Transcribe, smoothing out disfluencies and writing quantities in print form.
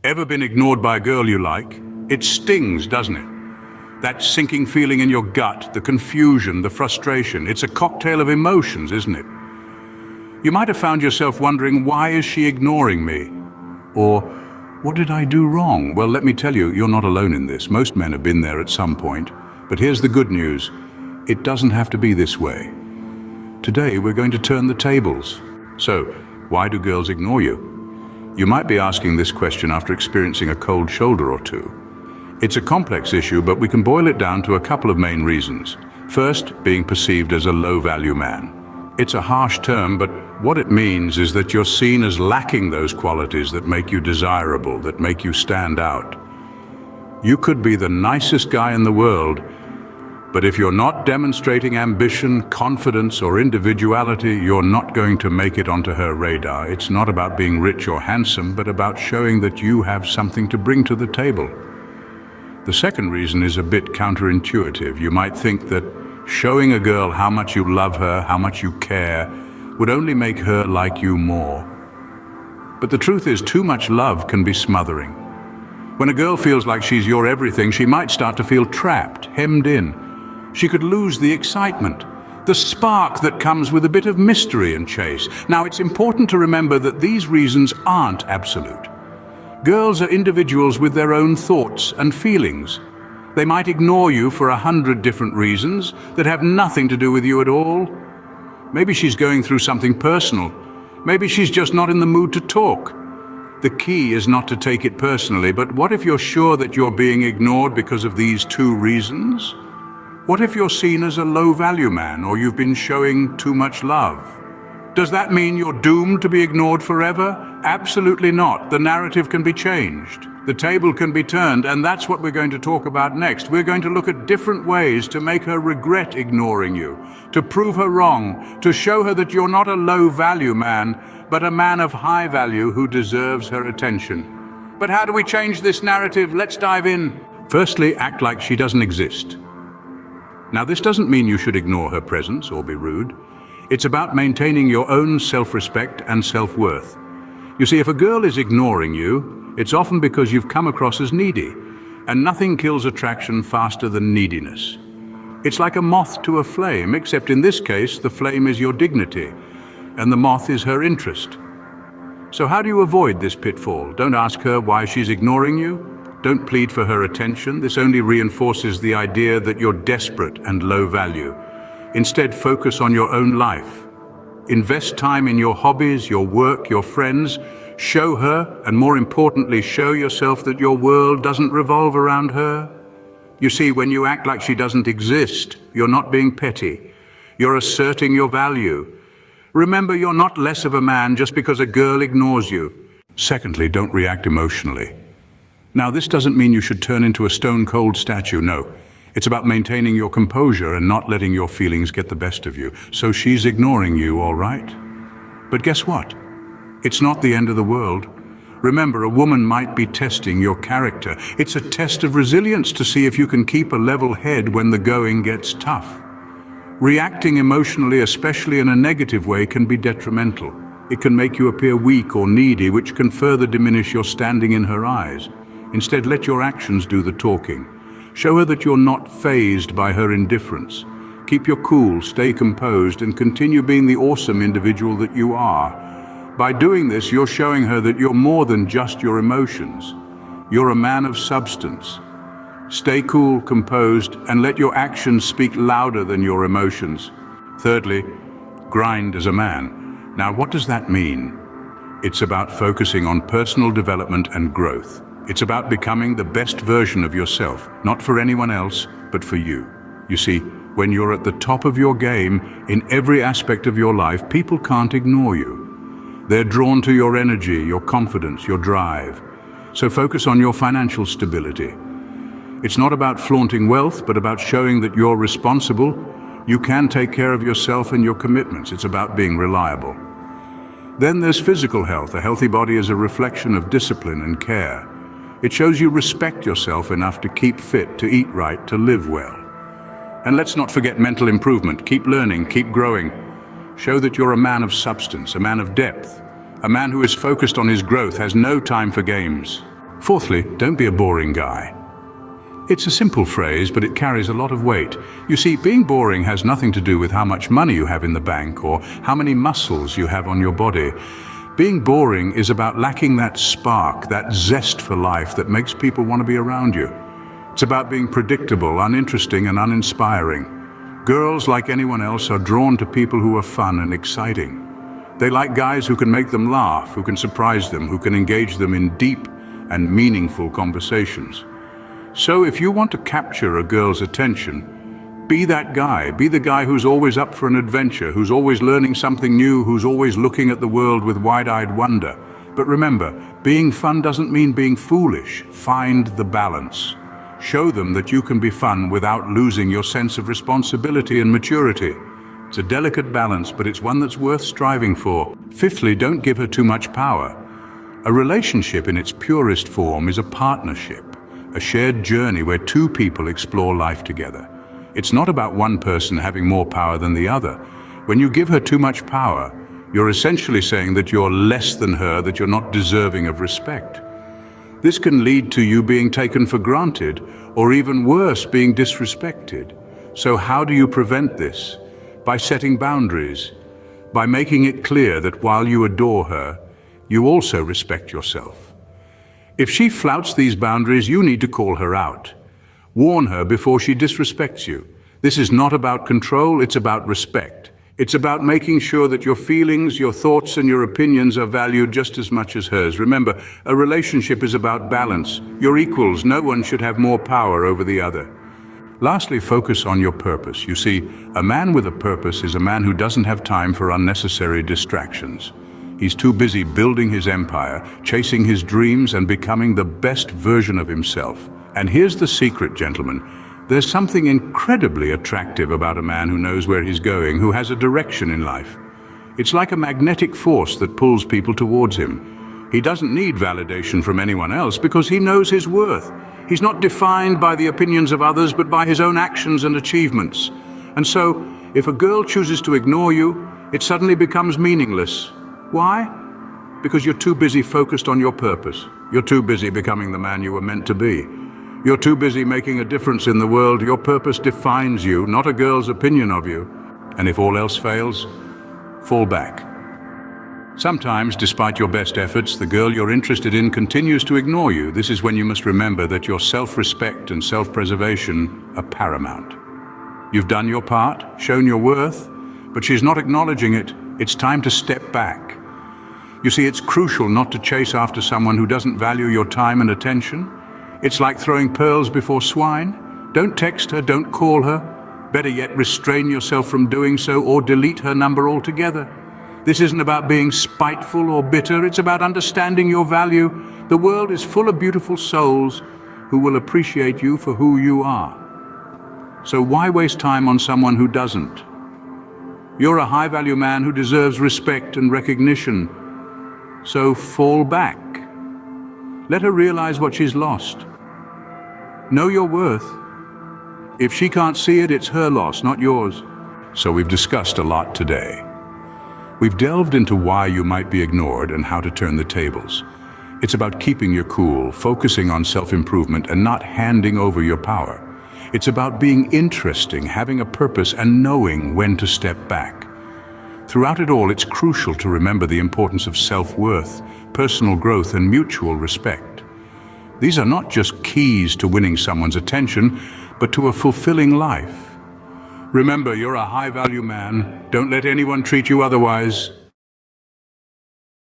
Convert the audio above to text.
Ever been ignored by a girl you like? It stings, doesn't it? That sinking feeling in your gut, the confusion, the frustration, it's a cocktail of emotions, isn't it? You might have found yourself wondering, why is she ignoring me? Or, what did I do wrong? Well, let me tell you, you're not alone in this. Most men have been there at some point. But here's the good news. It doesn't have to be this way. Today, we're going to turn the tables. So, why do girls ignore you? You might be asking this question after experiencing a cold shoulder or two. It's a complex issue, but we can boil it down to a couple of main reasons. First, being perceived as a low-value man. It's a harsh term, but what it means is that you're seen as lacking those qualities that make you desirable, that make you stand out. You could be the nicest guy in the world, but if you're not demonstrating ambition, confidence, or individuality, you're not going to make it onto her radar. It's not about being rich or handsome, but about showing that you have something to bring to the table. The second reason is a bit counterintuitive. You might think that showing a girl how much you love her, how much you care, would only make her like you more. But the truth is, too much love can be smothering. When a girl feels like she's your everything, she might start to feel trapped, hemmed in. She could lose the excitement, the spark that comes with a bit of mystery and chase. Now, it's important to remember that these reasons aren't absolute. Girls are individuals with their own thoughts and feelings. They might ignore you for 100 different reasons that have nothing to do with you at all. Maybe she's going through something personal. Maybe she's just not in the mood to talk. The key is not to take it personally, but what if you're sure that you're being ignored because of these two reasons? What if you're seen as a low-value man, or you've been showing too much love? Does that mean you're doomed to be ignored forever? Absolutely not. The narrative can be changed. The table can be turned, and that's what we're going to talk about next. We're going to look at different ways to make her regret ignoring you, to prove her wrong, to show her that you're not a low-value man, but a man of high value who deserves her attention. But how do we change this narrative? Let's dive in. Firstly, act like she doesn't exist. Now, this doesn't mean you should ignore her presence or be rude. It's about maintaining your own self-respect and self-worth. You see, if a girl is ignoring you, it's often because you've come across as needy, and nothing kills attraction faster than neediness. It's like a moth to a flame, except in this case, the flame is your dignity, and the moth is her interest. So how do you avoid this pitfall? Don't ask her why she's ignoring you. Don't plead for her attention. This only reinforces the idea that you're desperate and low value. Instead, focus on your own life. Invest time in your hobbies, your work, your friends. Show her, and more importantly, show yourself that your world doesn't revolve around her. You see, when you act like she doesn't exist, you're not being petty. You're asserting your value. Remember, you're not less of a man just because a girl ignores you. Secondly, don't react emotionally. Now, this doesn't mean you should turn into a stone-cold statue, no. It's about maintaining your composure and not letting your feelings get the best of you. So she's ignoring you, all right? But guess what? It's not the end of the world. Remember, a woman might be testing your character. It's a test of resilience to see if you can keep a level head when the going gets tough. Reacting emotionally, especially in a negative way, can be detrimental. It can make you appear weak or needy, which can further diminish your standing in her eyes. Instead, let your actions do the talking. Show her that you're not fazed by her indifference. Keep your cool, stay composed, and continue being the awesome individual that you are. By doing this, you're showing her that you're more than just your emotions. You're a man of substance. Stay cool, composed, and let your actions speak louder than your emotions. Thirdly, grind as a man. Now, what does that mean? It's about focusing on personal development and growth. It's about becoming the best version of yourself, not for anyone else, but for you. You see, when you're at the top of your game in every aspect of your life, people can't ignore you. They're drawn to your energy, your confidence, your drive. So focus on your financial stability. It's not about flaunting wealth, but about showing that you're responsible. You can take care of yourself and your commitments. It's about being reliable. Then there's physical health. A healthy body is a reflection of discipline and care. It shows you respect yourself enough to keep fit, to eat right, to live well. And let's not forget mental improvement. Keep learning, keep growing. Show that you're a man of substance, a man of depth. A man who is focused on his growth has no time for games. Fourthly, don't be a boring guy. It's a simple phrase, but it carries a lot of weight. You see, being boring has nothing to do with how much money you have in the bank or how many muscles you have on your body. Being boring is about lacking that spark, that zest for life that makes people want to be around you. It's about being predictable, uninteresting, and uninspiring. Girls, like anyone else, are drawn to people who are fun and exciting. They like guys who can make them laugh, who can surprise them, who can engage them in deep and meaningful conversations. So if you want to capture a girl's attention, be that guy. Be the guy who's always up for an adventure, who's always learning something new, who's always looking at the world with wide-eyed wonder. But remember, being fun doesn't mean being foolish. Find the balance. Show them that you can be fun without losing your sense of responsibility and maturity. It's a delicate balance, but it's one that's worth striving for. Fifthly, don't give her too much power. A relationship in its purest form is a partnership, a shared journey where two people explore life together. It's not about one person having more power than the other. When you give her too much power, you're essentially saying that you're less than her, that you're not deserving of respect. This can lead to you being taken for granted, or even worse, being disrespected. So how do you prevent this? By setting boundaries, by making it clear that while you adore her, you also respect yourself. If she flouts these boundaries, you need to call her out. Warn her before she disrespects you. This is not about control, it's about respect. It's about making sure that your feelings, your thoughts, and your opinions are valued just as much as hers. Remember, a relationship is about balance. You're equals. No one should have more power over the other. Lastly, focus on your purpose. You see, a man with a purpose is a man who doesn't have time for unnecessary distractions. He's too busy building his empire, chasing his dreams, and becoming the best version of himself. And here's the secret, gentlemen. There's something incredibly attractive about a man who knows where he's going, who has a direction in life. It's like a magnetic force that pulls people towards him. He doesn't need validation from anyone else because he knows his worth. He's not defined by the opinions of others, but by his own actions and achievements. And so, if a girl chooses to ignore you, it suddenly becomes meaningless. Why? Because you're too busy focused on your purpose. You're too busy becoming the man you were meant to be. You're too busy making a difference in the world. Your purpose defines you, not a girl's opinion of you. And if all else fails, fall back. Sometimes, despite your best efforts, the girl you're interested in continues to ignore you. This is when you must remember that your self-respect and self-preservation are paramount. You've done your part, shown your worth, but she's not acknowledging it. It's time to step back. You see, it's crucial not to chase after someone who doesn't value your time and attention. It's like throwing pearls before swine. Don't text her, don't call her. Better yet, restrain yourself from doing so or delete her number altogether. This isn't about being spiteful or bitter. It's about understanding your value. The world is full of beautiful souls who will appreciate you for who you are. So why waste time on someone who doesn't? You're a high-value man who deserves respect and recognition. So fall back. Let her realize what she's lost. Know your worth. If she can't see it, it's her loss, not yours. So we've discussed a lot today. We've delved into why you might be ignored and how to turn the tables. It's about keeping your cool, focusing on self-improvement, and not handing over your power. It's about being interesting, having a purpose, and knowing when to step back. Throughout it all, it's crucial to remember the importance of self-worth, personal growth, and mutual respect. These are not just keys to winning someone's attention, but to a fulfilling life. Remember, you're a high-value man. Don't let anyone treat you otherwise.